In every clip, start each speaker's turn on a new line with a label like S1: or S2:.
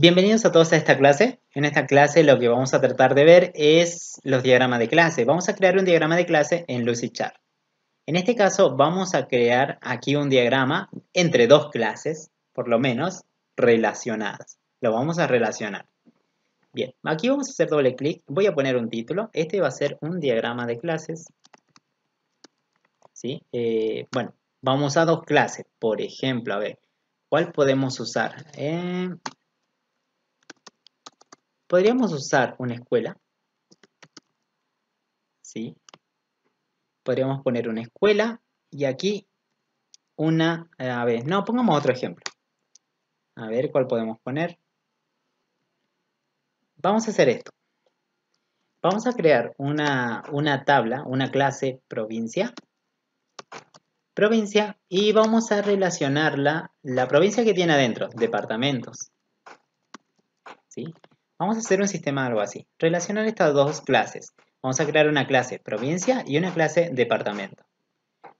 S1: Bienvenidos a todos a esta clase. En esta clase lo que vamos a tratar de ver es los diagramas de clase. Vamos a crear un diagrama de clase en Lucidchart. En este caso vamos a crear aquí un diagrama entre dos clases, por lo menos, relacionadas. Lo vamos a relacionar. Bien, aquí vamos a hacer doble clic. Voy a poner un título. Este va a ser un diagrama de clases. ¿Sí? Bueno, vamos a dos clases. Por ejemplo, a ver, ¿cuál podemos usar? Podríamos usar una escuela. ¿Sí? Podríamos poner una escuela y aquí una, a ver, no, pongamos otro ejemplo. A ver cuál podemos poner. Vamos a hacer esto. Vamos a crear una tabla, una clase provincia. Provincia y vamos a relacionarla, la provincia que tiene adentro, departamentos. ¿Sí? Vamos a hacer un sistema algo así. Relacionar estas dos clases. Vamos a crear una clase provincia y una clase departamento.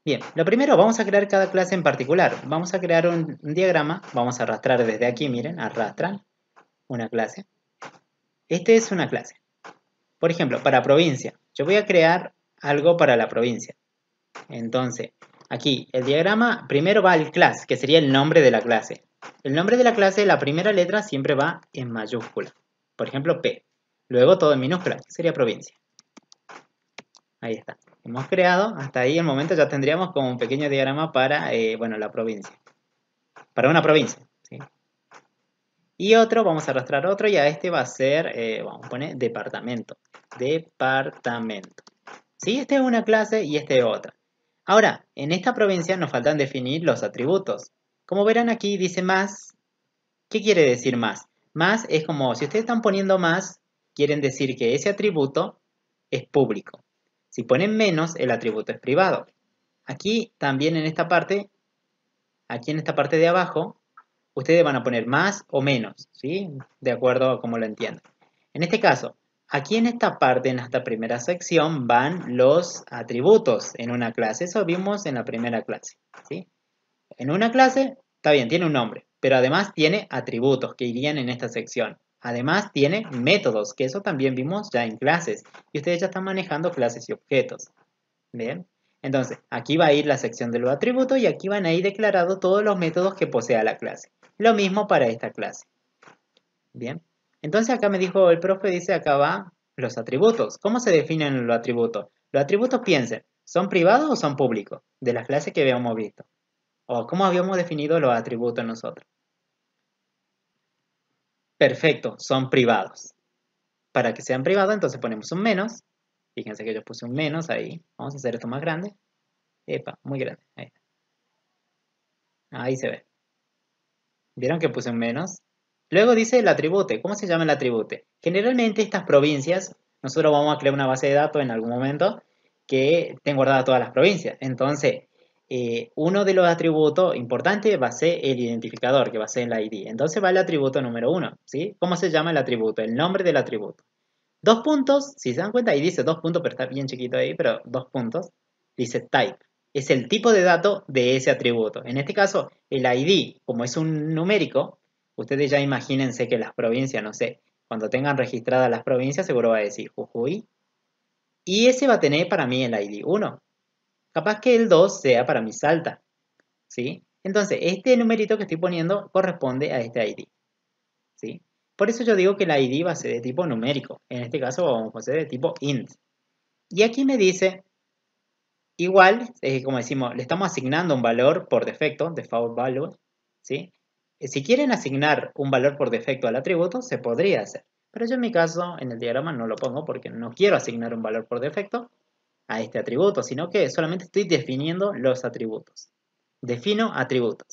S1: Bien, lo primero, vamos a crear cada clase en particular. Vamos a crear un diagrama, vamos a arrastrar desde aquí, miren, arrastran una clase. Este es una clase. Por ejemplo, para provincia, yo voy a crear algo para la provincia. Entonces, aquí, el diagrama primero va al class, que sería el nombre de la clase. El nombre de la clase, la primera letra siempre va en mayúscula. Por ejemplo, P. Luego todo en minúscula, que sería provincia. Ahí está. Hemos creado, hasta ahí el momento ya tendríamos como un pequeño diagrama para, bueno, la provincia. Para una provincia. ¿Sí? Y otro, vamos a arrastrar otro y a este va a ser, vamos a poner departamento. Departamento. ¿Sí? Este es una clase y este es otra. Ahora, en esta provincia nos faltan definir los atributos. Como verán aquí dice más. ¿Qué quiere decir más? Más es como, si ustedes están poniendo más, quieren decir que ese atributo es público. Si ponen menos, el atributo es privado. Aquí también en esta parte, aquí en esta parte de abajo, ustedes van a poner más o menos, ¿sí? De acuerdo a cómo lo entiendan. En este caso, aquí en esta parte, en esta primera sección, van los atributos en una clase. Eso vimos en la primera clase, ¿sí? En una clase, está bien, tiene un nombre, pero además tiene atributos que irían en esta sección. Además tiene métodos, que eso también vimos ya en clases. Y ustedes ya están manejando clases y objetos. Bien, entonces aquí va a ir la sección de los atributos y aquí van a ir declarados todos los métodos que posea la clase. Lo mismo para esta clase. Bien, entonces acá me dijo el profe, dice acá va los atributos. ¿Cómo se definen los atributos? Los atributos, piensen, ¿son privados o son públicos? De las clases que habíamos visto. ¿O cómo habíamos definido los atributos nosotros? Perfecto, son privados. Para que sean privados, entonces ponemos un menos. Fíjense que yo puse un menos ahí. Vamos a hacer esto más grande. Epa, muy grande. Ahí se ve. ¿Vieron que puse un menos? Luego dice el atribute. ¿Cómo se llama el atribute? Generalmente estas provincias, nosotros vamos a crear una base de datos en algún momento que tenga guardadas todas las provincias. Entonces, uno de los atributos importantes va a ser el identificador, que va a ser el ID. Entonces va el atributo número uno, ¿sí? ¿Cómo se llama el atributo? El nombre del atributo. Dos puntos, si se dan cuenta, ahí dice dos puntos, pero está bien chiquito ahí, pero dos puntos. Dice type. Es el tipo de dato de ese atributo. En este caso, el ID, como es un numérico, ustedes ya imagínense que las provincias, no sé, cuando tengan registradas las provincias, seguro va a decir Jujuy. Y ese va a tener para mí el ID 1. Capaz que el 2 sea para mi Salta. ¿Sí? Entonces, este numerito que estoy poniendo corresponde a este ID. ¿Sí? Por eso yo digo que el ID va a ser de tipo numérico. En este caso vamos a hacer de tipo int. Y aquí me dice, igual, como decimos, le estamos asignando un valor por defecto, default value. ¿Sí? Si quieren asignar un valor por defecto al atributo, se podría hacer. Pero yo en mi caso, en el diagrama no lo pongo porque no quiero asignar un valor por defecto a este atributo, sino que solamente estoy definiendo los atributos. Defino atributos.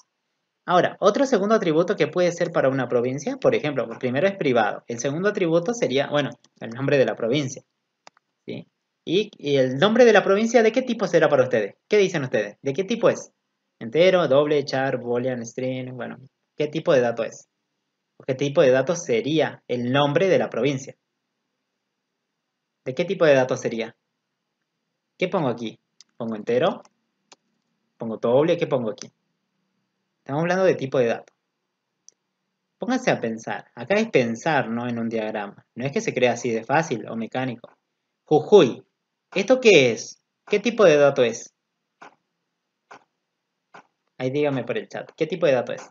S1: Ahora, otro segundo atributo que puede ser para una provincia, por ejemplo, el primero es privado. El segundo atributo sería, bueno, el nombre de la provincia. ¿Sí? Y el nombre de la provincia, ¿de qué tipo será para ustedes? ¿Qué dicen ustedes? ¿De qué tipo es? Entero, doble, char, boolean, string, bueno, ¿qué tipo de dato es? ¿Qué tipo de dato sería el nombre de la provincia? ¿De qué tipo de dato sería? ¿Qué pongo aquí? ¿Pongo entero? ¿Pongo doble? ¿Qué pongo aquí? Estamos hablando de tipo de dato. Pónganse a pensar. Acá es pensar, ¿no? En un diagrama. No es que se crea así de fácil o mecánico. Jujuy. ¿Esto qué es? ¿Qué tipo de dato es? Ahí dígame por el chat. ¿Qué tipo de dato es?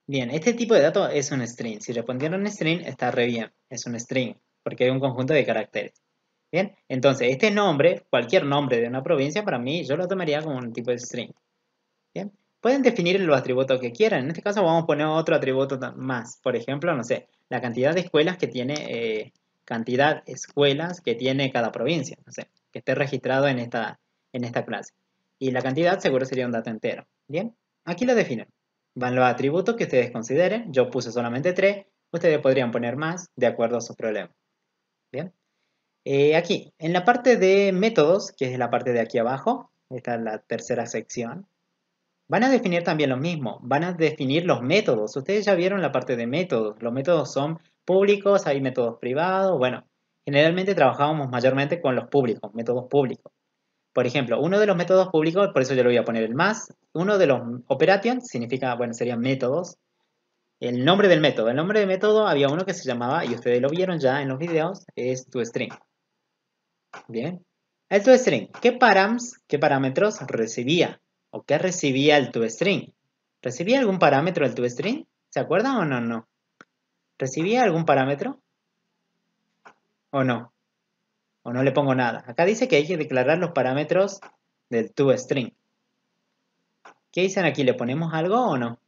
S1: Bien, este tipo de dato es un string. Si respondieron string, está re bien. Es un string, porque hay un conjunto de caracteres. Bien, entonces este nombre, cualquier nombre de una provincia, para mí yo lo tomaría como un tipo de string. Bien, pueden definir los atributos que quieran. En este caso vamos a poner otro atributo más. Por ejemplo, no sé, la cantidad de escuelas que tiene, cada provincia. No sé, que esté registrado en esta clase. Y la cantidad seguro sería un dato entero. Bien, aquí lo definen. Van los atributos que ustedes consideren. Yo puse solamente 3. Ustedes podrían poner más de acuerdo a su problema. Bien. Aquí, en la parte de métodos, que es la parte de aquí abajo, esta es la tercera sección, van a definir también lo mismo, van a definir los métodos. Ustedes ya vieron la parte de métodos. Los métodos son públicos, hay métodos privados. Bueno, generalmente trabajamos mayormente con los públicos, métodos públicos. Por ejemplo, uno de los métodos públicos, por eso yo le voy a poner el más, uno de los operation significa, bueno, serían métodos. El nombre del método. El nombre del método había uno que se llamaba, y ustedes lo vieron ya en los videos, es toString. Bien. El toString, qué parámetros recibía? ¿O qué recibía el toString? ¿Recibía algún parámetro el toString? ¿Se acuerdan o no? No. ¿Recibía algún parámetro? ¿O no? ¿O no le pongo nada? Acá dice que hay que declarar los parámetros del toString. ¿Qué dicen aquí? ¿Le ponemos algo o no?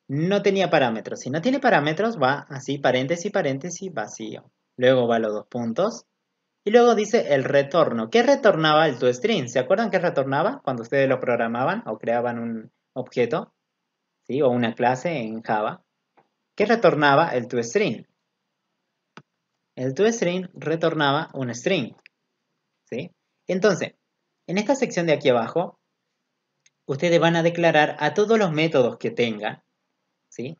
S1: No tenía parámetros. Si no tiene parámetros, va así, paréntesis, paréntesis, vacío. Luego va los dos puntos. Y luego dice el retorno. ¿Qué retornaba el toString? ¿Se acuerdan qué retornaba cuando ustedes lo programaban o creaban un objeto? ¿Sí? O una clase en Java. ¿Qué retornaba el toString? El toString retornaba un string. ¿Sí? Entonces, en esta sección de aquí abajo, ustedes van a declarar a todos los métodos que tengan, ¿sí?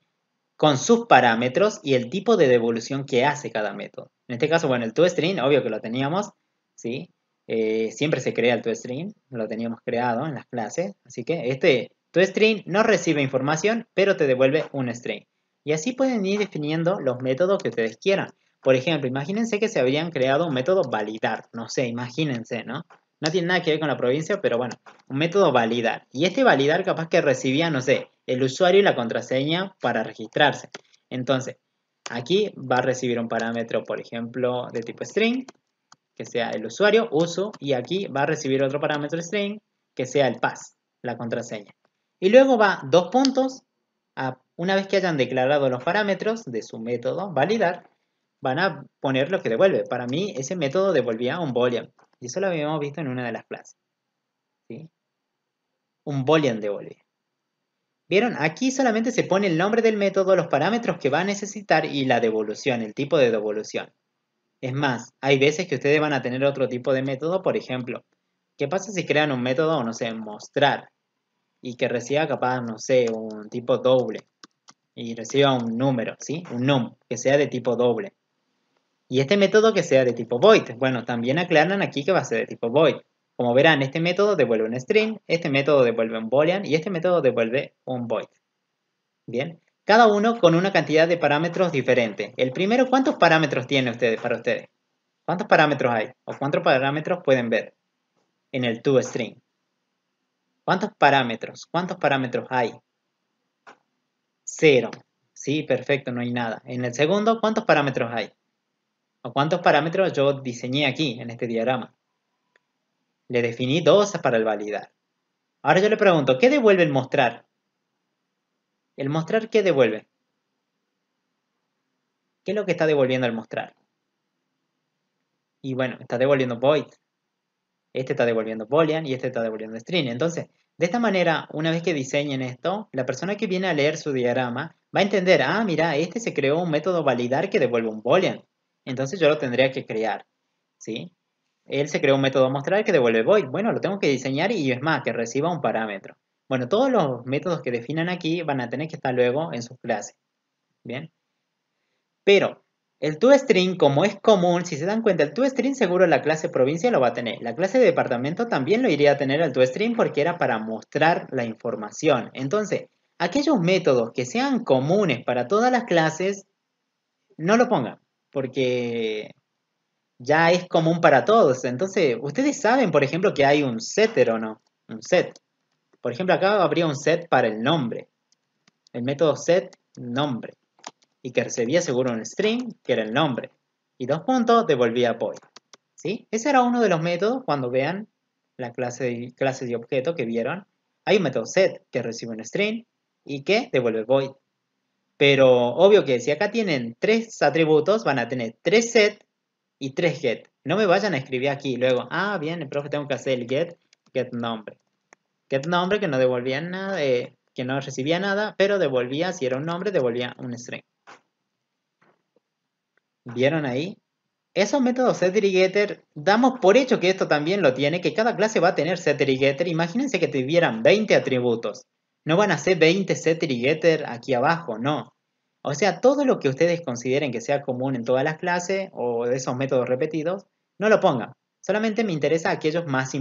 S1: Con sus parámetros y el tipo de devolución que hace cada método. En este caso, bueno, el toString, obvio que lo teníamos, ¿sí? Siempre se crea el toString, lo teníamos creado en las clases, así que este toString no recibe información, pero te devuelve un string. Y así pueden ir definiendo los métodos que ustedes quieran. Por ejemplo, imagínense que se habrían creado un método validar, no sé, imagínense, ¿no? No tiene nada que ver con la provincia, pero bueno, un método validar. Y este validar capaz que recibía, no sé, el usuario y la contraseña para registrarse. Entonces, aquí va a recibir un parámetro, por ejemplo, de tipo string, que sea el usuario, uso, y aquí va a recibir otro parámetro string, que sea el pass, la contraseña. Y luego va dos puntos, una vez que hayan declarado los parámetros de su método validar, van a poner lo que devuelve. Para mí, ese método devolvía un boolean, y eso lo habíamos visto en una de las clases. ¿Sí? Un boolean devolvía. ¿Vieron? Aquí solamente se pone el nombre del método, los parámetros que va a necesitar y la devolución, el tipo de devolución. Es más, hay veces que ustedes van a tener otro tipo de método, por ejemplo, ¿qué pasa si crean un método, no sé, mostrar y que reciba capaz, no sé, un tipo doble y reciba un número, ¿sí? Un num, que sea de tipo doble. Y este método que sea de tipo void. Bueno, también aclaran aquí que va a ser de tipo void. Como verán, este método devuelve un string, este método devuelve un boolean y este método devuelve un void. Bien, cada uno con una cantidad de parámetros diferente. El primero, ¿cuántos parámetros tiene para ustedes? ¿Cuántos parámetros hay? ¿O cuántos parámetros pueden ver en el toString? ¿Cuántos parámetros? ¿Cuántos parámetros hay? 0. Sí, perfecto, no hay nada. En el segundo, ¿cuántos parámetros hay? ¿O cuántos parámetros yo diseñé aquí en este diagrama? Le definí 2 para el validar. Ahora yo le pregunto, ¿qué devuelve el mostrar? ¿El mostrar qué devuelve? ¿Qué es lo que está devolviendo el mostrar? Y bueno, está devolviendo void. Este está devolviendo boolean y este está devolviendo string. Entonces, de esta manera, una vez que diseñen esto, la persona que viene a leer su diagrama va a entender, ah, mira, este se creó un método validar que devuelve un boolean. Entonces yo lo tendría que crear, ¿sí? Él se creó un método mostrar que devuelve void. Bueno, lo tengo que diseñar y es más, que reciba un parámetro. Bueno, todos los métodos que definan aquí van a tener que estar luego en sus clases. ¿Bien? Pero el toString, como es común, si se dan cuenta, el toString seguro la clase provincia lo va a tener. La clase de departamento también lo iría a tener el toString porque era para mostrar la información. Entonces, aquellos métodos que sean comunes para todas las clases, no lo pongan, porque ya es común para todos. Entonces, ustedes saben, por ejemplo, que hay un setter o no, un set. Por ejemplo, acá habría un set para el nombre, el método set nombre, y que recibía seguro un string, que era el nombre, y dos puntos devolvía void. ¿Sí? Ese era uno de los métodos cuando vean la clase de objeto que vieron. Hay un método set que recibe un string y que devuelve void. Pero obvio que si acá tienen tres atributos, van a tener tres set y tres get. No me vayan a escribir aquí luego, ah, bien, el profe tengo que hacer el get nombre. Get nombre que no devolvía nada, que no recibía nada, pero devolvía, si era un nombre, devolvía un string. ¿Vieron ahí? Esos métodos setter y getter, damos por hecho que esto también lo tiene, que cada clase va a tener setter y getter. Imagínense que tuvieran 20 atributos. No van a ser 20 setter y getter aquí abajo, no. O sea, todo lo que ustedes consideren que sea común en todas las clases o de esos métodos repetidos, no lo pongan. Solamente me interesa aquellos más importantes.